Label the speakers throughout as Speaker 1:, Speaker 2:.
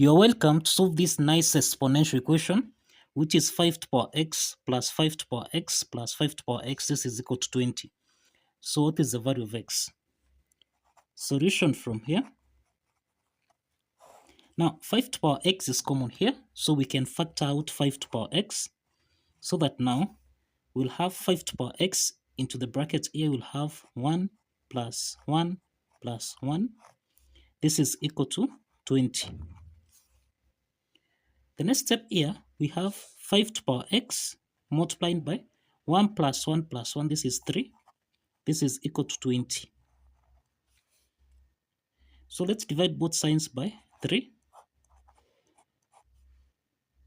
Speaker 1: You're welcome to solve this nice exponential equation, which is 5 to the power x plus 5 to the power x plus 5 to the power x. This is equal to 20. So what is the value of x? Solution from here. Now 5 to the power x is common here, so we can factor out 5 to the power x, so that now we'll have 5 to the power x into the bracket here. We'll have 1 plus 1 plus 1. This is equal to 20. The next step here, we have 5 to the power x multiplied by 1 plus 1 plus 1. This is 3. This is equal to 20. So let's divide both signs by 3.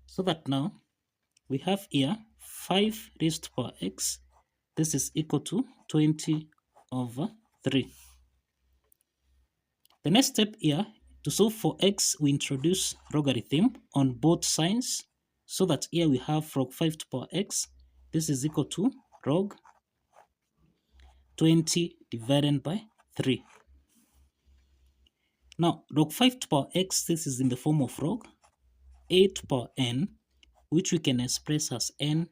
Speaker 1: So that now we have here 5 raised to the power x. This is equal to 20 over 3. The next step here, to solve for x, we introduce logarithm on both signs, so that here we have log 5 to the power x. This is equal to log 20 divided by 3. Now, log 5 to the power x, this is in the form of log a to the power n, which we can express as n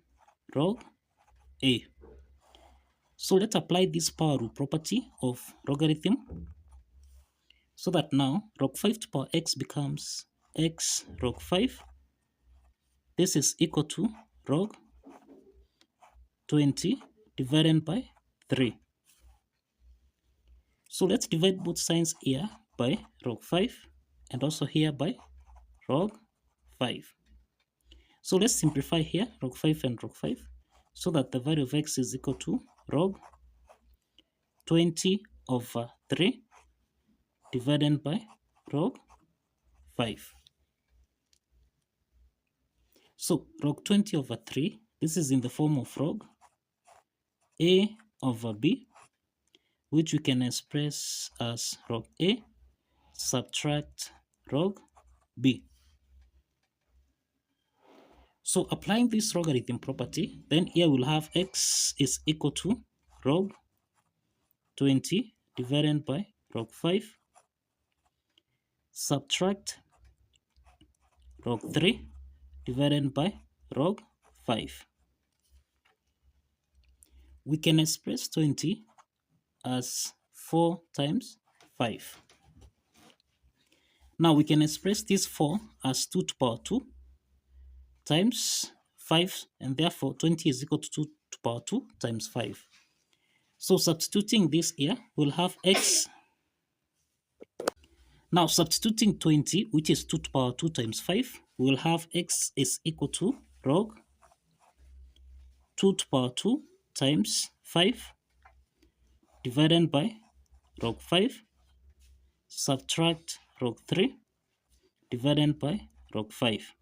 Speaker 1: log a. So let's apply this power rule property of logarithm, so that now log 5 to the power x becomes x log 5. This is equal to log 20 divided by 3. So let's divide both signs here by log 5 and also here by log 5. So let's simplify here log 5 and log 5, so that the value of x is equal to log 20 over 3 divided by log 5. So log 20 over 3, this is in the form of log a over b, which we can express as log a subtract log b. So applying this logarithm property, then here we'll have x is equal to log 20 divided by log 5 subtract log 3 divided by log 5. We can express 20 as 4 times 5. Now we can express this 4 as 2 to the power 2 times 5, and therefore 20 is equal to 2 to the power 2 times 5. So substituting this here, we'll have x. Now substituting 20, which is 2 to the power 2 times 5, we'll have x is equal to log 2 to the power 2 times 5 divided by log 5 subtract log 3 divided by log 5.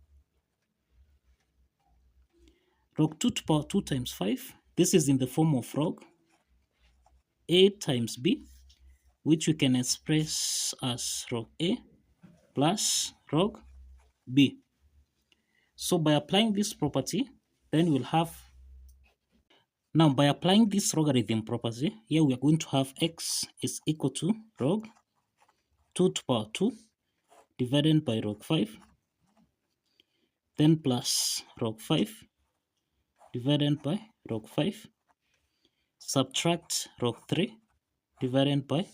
Speaker 1: Log 2 to the power 2 times 5, this is in the form of log a times b, which we can express as log a plus log b. So by applying this property, then we'll have, now by applying this logarithm property, here we are going to have x is equal to log 2 to the power 2 divided by log 5, then plus log 5 divided by log 5, subtract log 3 divided by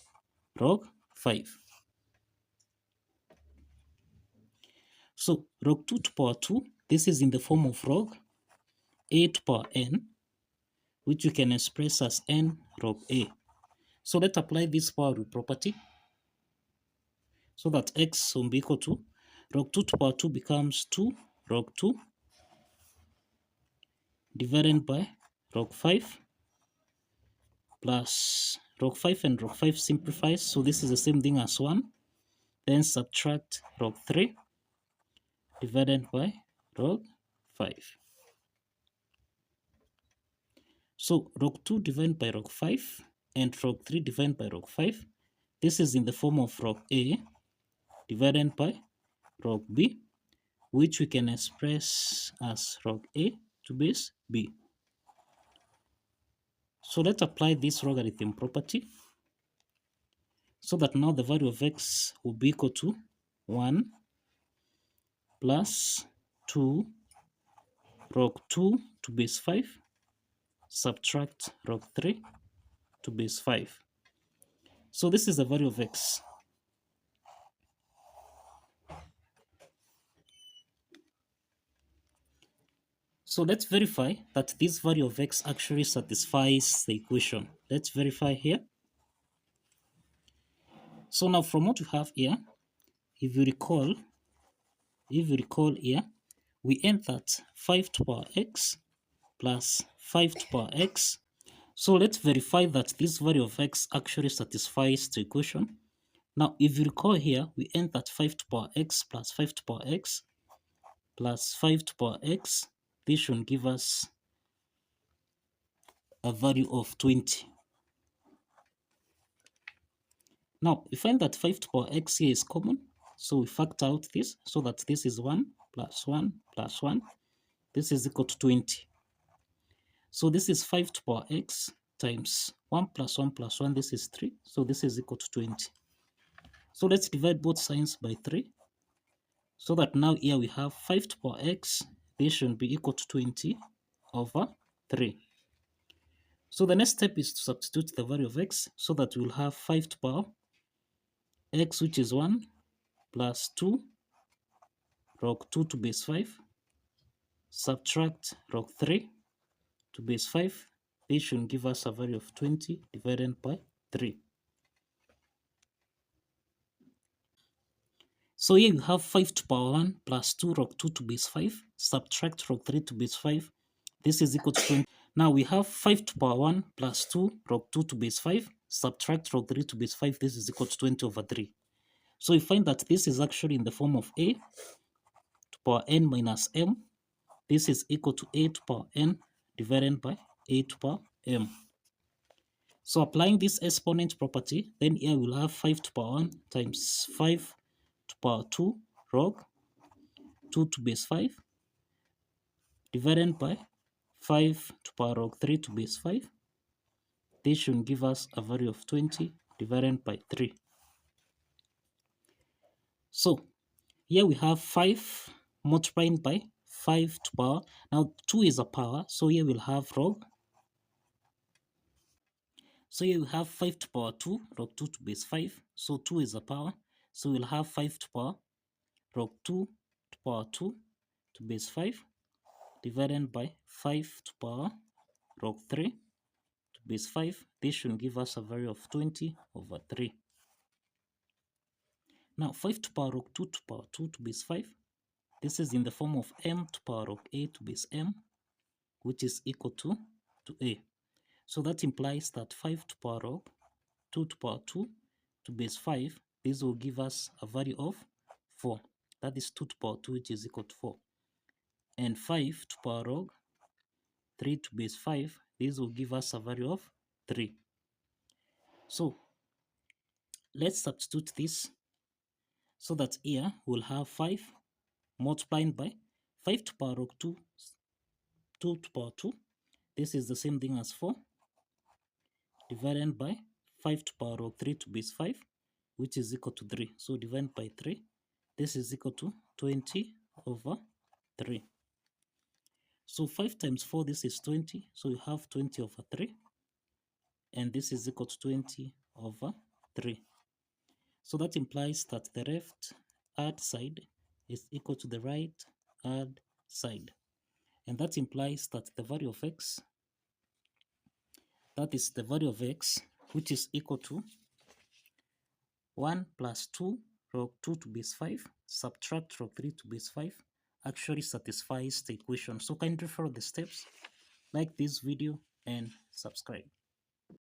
Speaker 1: log 5. So log 2 to the power 2, this is in the form of log a to the power n, which you can express as n log a. So let's apply this power rule property, so that x will be equal to log 2 to the power 2 becomes 2 log 2 divided by log 5 plus log 5 and log 5 simplifies, so this is the same thing as 1, then subtract log 3 divided by log 5. So log 2 divided by log 5 and log 3 divided by log 5, this is in the form of log a divided by log b, which we can express as log a to base b. So let's apply this logarithm property, so that now the value of x will be equal to 1 plus 2 log 2 to base 5 subtract log 3 to base 5. So this is the value of x. So let's verify that this value of x actually satisfies the equation. Let's verify here. So now from what we have here, if you recall here, we end that 5 to the power x plus 5 to the power x. So let's verify that this value of x actually satisfies the equation. Now, if you recall here, we end that 5 to the power x plus 5 to the power x plus 5 to the power x. This should give us a value of 20. Now, we find that 5 to the power x here is common. So we factor out this so that this is 1 plus 1 plus 1. This is equal to 20. So this is 5 to the power x times 1 plus 1 plus 1. This is 3. So this is equal to 20. So let's divide both sides by 3. So that now here we have 5 to the power x. This should be equal to 20 over 3. So the next step is to substitute the value of x so that we'll have 5 to the power x, which is 1, plus 2 log 2 to base 5, subtract log 3 to base 5. This should give us a value of 20 divided by 3. So here you have 5 to the power 1 plus 2 log 2 to base 5, subtract log 3 to base 5. This is equal to 20. Now we have 5 to the power 1 plus 2 log 2 to base 5, subtract log 3 to base 5. This is equal to 20 over 3. So we find that this is actually in the form of a to the power n minus m. This is equal to a to the power n divided by a to the power m. So applying this exponent property, then here we'll have 5 to the power 1 times 5 to the power 2 log 2 to base 5 divided by 5 to the power log 3 to base 5. This should give us a value of 20 divided by 3. So here we have 5 multiplying by 5 to the power. Now 2 is a power, so here we'll have log. So here we have 5 to the power 2 log 2 to base 5. So 2 is a power, so we'll have 5 to the power log 2 to the power 2 to base 5 divided by 5 to the power log 3 to base 5. This should give us a value of 20 over 3. Now 5 to the power log 2 to the power 2 to base 5. This is in the form of m to the power log a to base m, which is equal to a. So that implies that 5 to the power log 2 to the power 2 to base 5, this will give us a value of 4. That is 2 to the power 2, which is equal to 4. And 5 to the power log 3 to base 5, this will give us a value of 3. So let's substitute this so that here we'll have 5 multiplying by 5 to the power log 2 to the power 2. This is the same thing as 4 divided by 5 to the power log 3 to base 5, which is equal to 3. So divided by 3, this is equal to 20 over 3. So 5 times 4, this is 20. So you have 20 over 3. And this is equal to 20 over 3. So that implies that the left hand side is equal to the right hand side. And that implies that the value of x, that is the value of x, which is equal to 1 plus 2 log 2 to base 5, subtract log 3 to base 5, actually satisfies the equation. So kindly follow the steps, like this video, and subscribe.